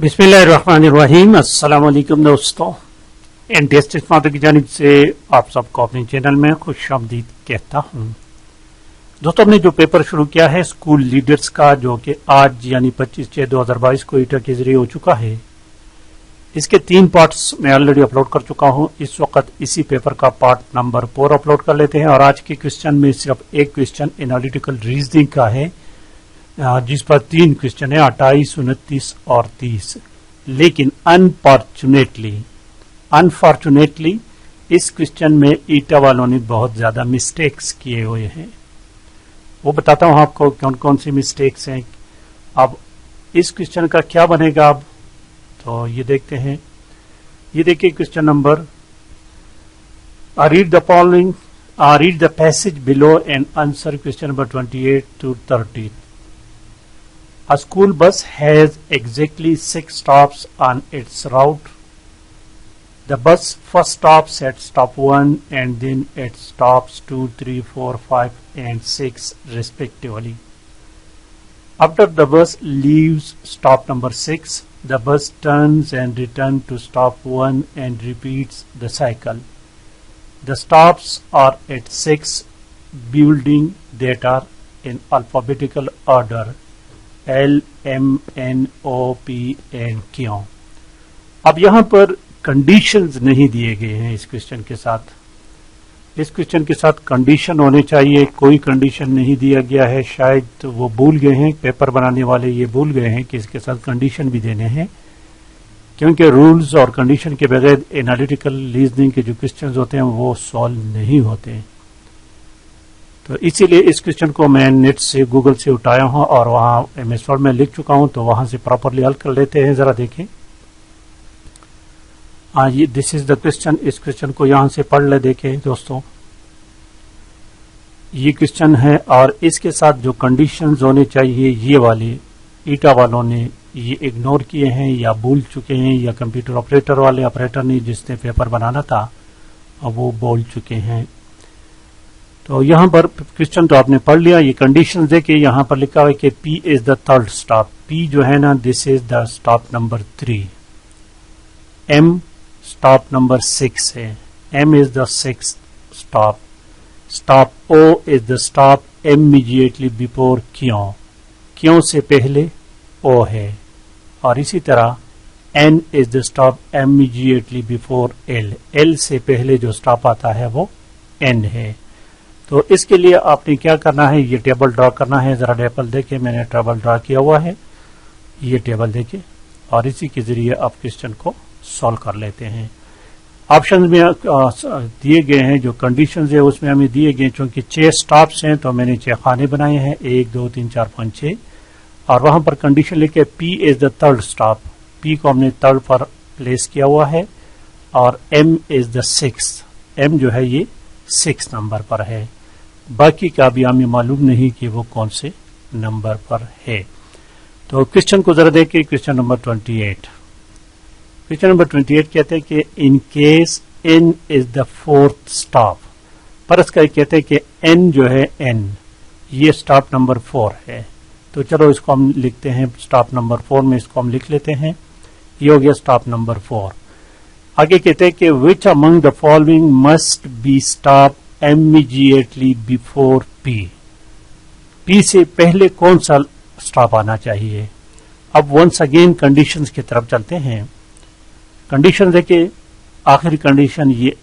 बिस्मिल्लाहिर्रहमानिर्रहीम। अस्सलाम वालेकुम दोस्तों, एनटीएस माधव की जानिब से आप सबको अपने चैनल में खुशामदीद कहता हूँ। दोस्तों, हमने जो पेपर शुरू किया है स्कूल लीडर्स का, जो कि आज यानी 25/6/2022 को ईटा के जरिए हो चुका है, इसके 3 पार्ट्स मैं ऑलरेडी अपलोड कर चुका हूँ। इस वक्त इसी पेपर का पार्ट नंबर 4 अपलोड कर लेते हैं और आज के क्वेश्चन में सिर्फ एक क्वेश्चन एनालिटिकल रीजनिंग का है, जिस पर 3 क्वेश्चन है 28, 29 और 30। लेकिन अनफॉर्चुनेटली इस क्वेश्चन में ईटा वालों ने बहुत ज्यादा मिस्टेक्स किए हुए हैं। वो बताता हूं आपको कौन कौन सी मिस्टेक्स हैं। अब इस क्वेश्चन का क्या बनेगा अब, तो ये देखते हैं। ये देखिए question number, read the passage below and answer question number 28 to 30। A school bus has exactly 6 stops on its route. The bus first stops at stop 1 and then at stops 2, 3, 4, 5 and 6 respectively. After the bus leaves stop number 6, the bus turns and returns to stop 1 and repeats the cycle. The stops are at 6 buildings that are in alphabetical order: L, M, N, O, P and Q। अब यहां पर conditions नहीं दिए गए हैं इस question के साथ। इस क्वेश्चन के साथ कंडीशन होने चाहिए, कोई कंडीशन नहीं दिया गया है। शायद तो वो भूल गए हैं, पेपर बनाने वाले ये भूल गए हैं कि इसके साथ कंडीशन भी देने हैं, क्योंकि रूल्स और कंडीशन के बगैर एनालिटिकल रीजनिंग के जो क्वेश्चन होते हैं वो सॉल्व नहीं होते। तो इसीलिए इस क्वेश्चन को मैं नेट से, गूगल से उठाया हूं और वहां एमएस वर्ड में लिख चुका हूं, तो वहां से प्रॉपरली हल कर लेते हैं। जरा देखें, ये दिस इज द क्वेश्चन। इस क्वेश्चन को यहां से पढ़ ले। देखें दोस्तों, ये क्वेश्चन है और इसके साथ जो कंडीशंस होने चाहिए ये वाले ईटा वालों ने ये इग्नोर किए हैं या भूल चुके हैं, या कंप्यूटर ऑपरेटर ने जिसने पेपर बनाना था अब वो बोल चुके हैं। तो यहां पर क्वेश्चन तो आपने पढ़ लिया। ये कंडीशंस देखिए, यहां पर लिखा हुआ है कि P is the third stop. P जो है ना, this is the stop number 3। M stop number 6 है, M is the 6th stop. Stop O is the stop immediately before Q। Q से पहले O है। और इसी तरह N is the stop immediately before L। L से पहले जो स्टॉप आता है वो N है। तो इसके लिए आपने क्या करना है, ये टेबल ड्रा करना है। जरा टेबल देखें, मैंने टेबल ड्रा किया हुआ है, ये टेबल देखें और इसी के जरिए आप क्वेश्चन को सॉल्व कर लेते हैं। ऑप्शन में दिए गए हैं, जो कंडीशंस है उसमें हमें दिए गए, चूंकि 6 स्टॉप्स हैं तो मैंने 6 खाने बनाए हैं, 1, 2, 3, 4, 5, 6। और वहां पर कंडीशन लिखे P is the third stop. P को हमने थर्ड पर प्लेस किया हुआ है और M is the 6th। M जो है ये 6 नंबर पर है। बाकी का भी हमें मालूम नहीं कि वो कौन से नंबर पर है। तो क्वेश्चन को जरा देखिए, क्वेश्चन नंबर 28। क्वेश्चन नंबर 28 कहते हैं कि in case N is the 4th stop. पर इसका कहते हैं कि N जो है N ये स्टॉप नंबर 4 है। तो चलो इसको हम लिखते हैं स्टॉप नंबर 4 में, इसको हम लिख लेते हैं। ये हो गया स्टॉप नंबर 4। आगे कहते हैं कि which among the following must be stop immediately before P। P से पहले कौन सा स्टॉप आना चाहिए। अब वंस अगेन कंडीशंस की तरफ चलते हैं। कंडीशन देखिए, आखिरी कंडीशन ये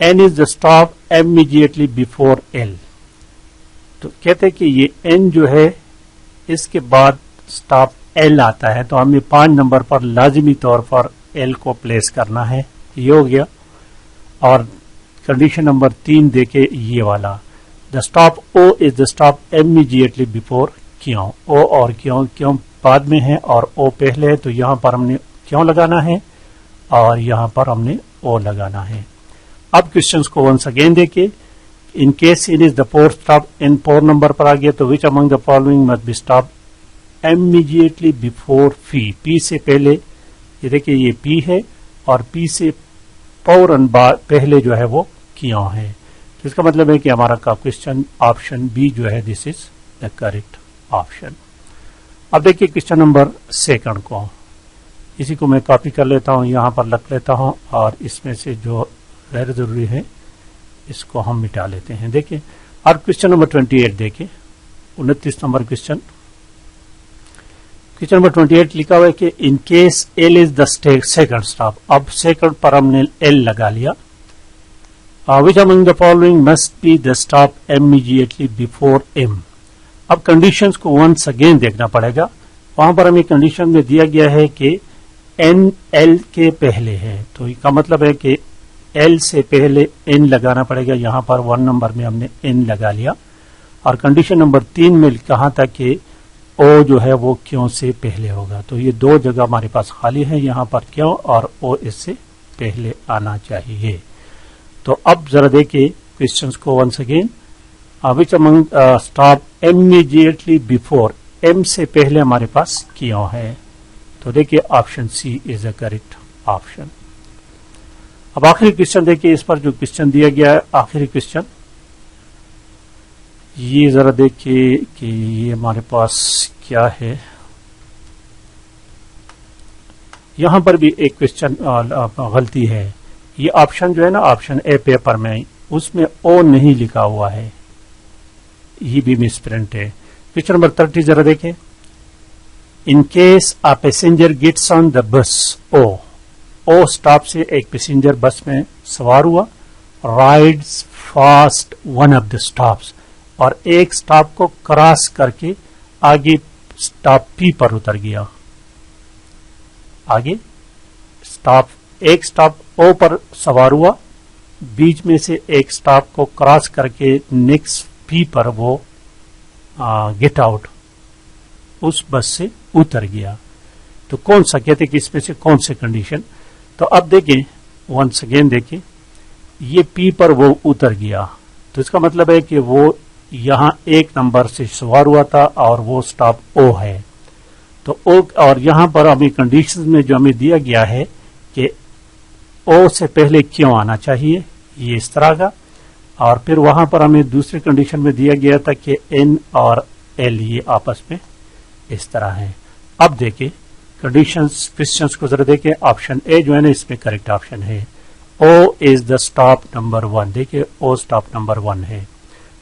N is the stop immediately before L। तो कहते हैं कि ये N जो है इसके बाद स्टॉप L आता है, तो हमें 5 नंबर पर लाजिमी तौर पर L को प्लेस करना है। ये हो गया। और कंडीशन नंबर 3 देखे, ये वाला, the stop O is the stop immediately before Q। O और Q बाद में है और O पहले है, तो यहां पर हमने Q लगाना है और यहां पर हमने O लगाना है। अब क्वेश्चंस को वंस अगेन देखिए। In case N is the 4th stop, N 4 number पर आ गया, तो which among the following must be stop immediately before P। P से पहले, ये देखिए ये P है और P से फौरन पहले जो है वो Q है। तो इसका मतलब है कि हमारा का क्वेश्चन ऑप्शन बी जो है this is the correct option. अब देखिए क्वेश्चन नंबर 2 को। اسی کو میں کاپی کر لیتا ہوں, یہاں پر لکھ لیتا ہوں, اور اس میں سے جو غیر ضروری ہے اس کو ہم مٹا لیتے ہیں. دیکھیں اب کوشچن نمبر 28 دیکھیں, 29 نمبر کوشچن نمبر 28 لکھا ہوا ہے کہ in case L is the second stop. اب سیکنڈ پر ہم نے ایل لگا لیا. Which among the following must be the stop immediately before M. اب کنڈیشنز کو ونس اگین دیکھنا پڑے گا. وہاں پر ہمیں کنڈیشن میں دیا گیا ہے کہ این ایل کے پہلے ہے, تو اس کا مطلب ہے کہ ایل سے پہلے این لگانا پڑے گا. یہاں پر 1 نمبر میں ہم نے این لگا لیا, اور کنڈیشن نمبر 3 میں کہا تھا کہ او جو ہے وہ کیوں سے پہلے ہوگا. تو یہ 2 جگہ ہمارے پاس خالی ہے, یہاں پر کیوں اور او اس سے پہلے آنا چاہیے. تو اب ذرا دیکھیں کوشچنس کو once again. Which among stop immediately before, M سے پہلے ہمارے پاس کیوں ہے. تو دیکھیے option C is a correct option. اب آخری کوشچن دیکھیے, اس پر جو کوشچن دیا گیا ہے آخری کوشچن, یہ ذرا دیکھیے کہ یہ ہمارے پاس کیا ہے. یہاں پر بھی ایک کوشچن غلطی ہے. یہ آپشن جو ہے نا, آپشن اے پیپر میں, اس میں او نہیں لکھا ہوا ہے, یہ بھی مس پرنٹ ہے. کوشچن نمبر 30 ذرا دیکھیں. In case a passenger gets on the bus او اسٹاپ سے ایک پیسنجر بس میں سوار ہوا, rides fast one of the stops, اور ایک اسٹاپ کو کراس کر کے آگے اسٹاپ پی پر اتر گیا. آگے ایک اسٹاپ او پر سوار ہوا, بیچ میں سے ایک اسٹاپ کو کراس کر کے نیکسٹ پی پر وہ گیٹ آؤٹ اس بس سے اتر گیا. تو کون سا کہتے کہ اس میں سے کون سے کنڈیشن. تو اب دیکھیں ونس اگین دیکھیں, یہ پی پر وہ اتر گیا, تو اس کا مطلب ہے کہ وہ یہاں 1 نمبر سے سوار ہوا تھا اور وہ اسٹاپ او ہے. تو او, اور یہاں پر ہمیں کنڈیشن میں جو ہمیں دیا گیا ہے کہ او سے پہلے کیوں آنا چاہیے, یہ اس طرح کا, اور پھر وہاں پر ہمیں دوسری کنڈیشن میں دیا گیا تھا کہ این اور ایل یہ آپس میں اس طرح ہیں. اب دیکھیں کوشچنس کو ذرا دیکھیں. آپشن اے جو ہے نا اس میں کریکٹ آپشن ہے. او از دا اسٹاپ نمبر 1. دیکھیں او اسٹاپ نمبر 1 ہے.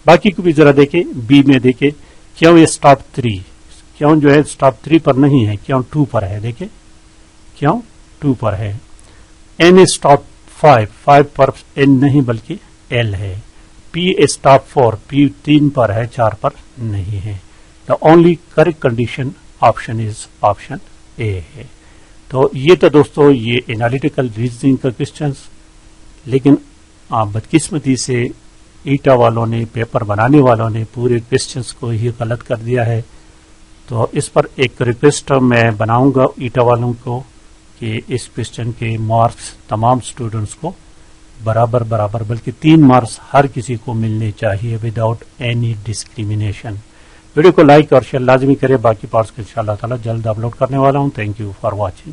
باقی کو بھی ذرا دیکھیں. بی میں دیکھیں کیوں یہ اسٹاپ 3, کیوں جو ہے اسٹاپ 3 پر نہیں ہے, کیوں 2 پر ہے. دیکھیں کیوں 2 پر ہے. این اسٹاپ 5 پر این نہیں بلکہ ایل ہے. پی اسٹاپ 4, پی 3 پر ہے, 4 پر نہیں ہے. The only correct condition option is option A ہے. تو یہ تو دوستو یہ انالیٹیکل ریزننگ کا کوشچنس, لیکن بدقسمتی سے ایٹا والوں نے, پیپر بنانے والوں نے پورے کوشچنس کو ہی غلط کر دیا ہے. تو اس پر ایک ریکویسٹ میں بناؤں گا ایٹا والوں کو کہ اس کوشچن کے مارکس تمام اسٹوڈنٹس کو برابر بلکہ 3 مارکس ہر کسی کو ملنے چاہیے وداؤٹ اینی ڈسکریمنیشن. ویڈیو کو لائک اور شیئر لازمی کریں. باقی پارٹس کو انشاءاللہ تعالی جلد اپلوڈ کرنے والا ہوں. Thank you for watching.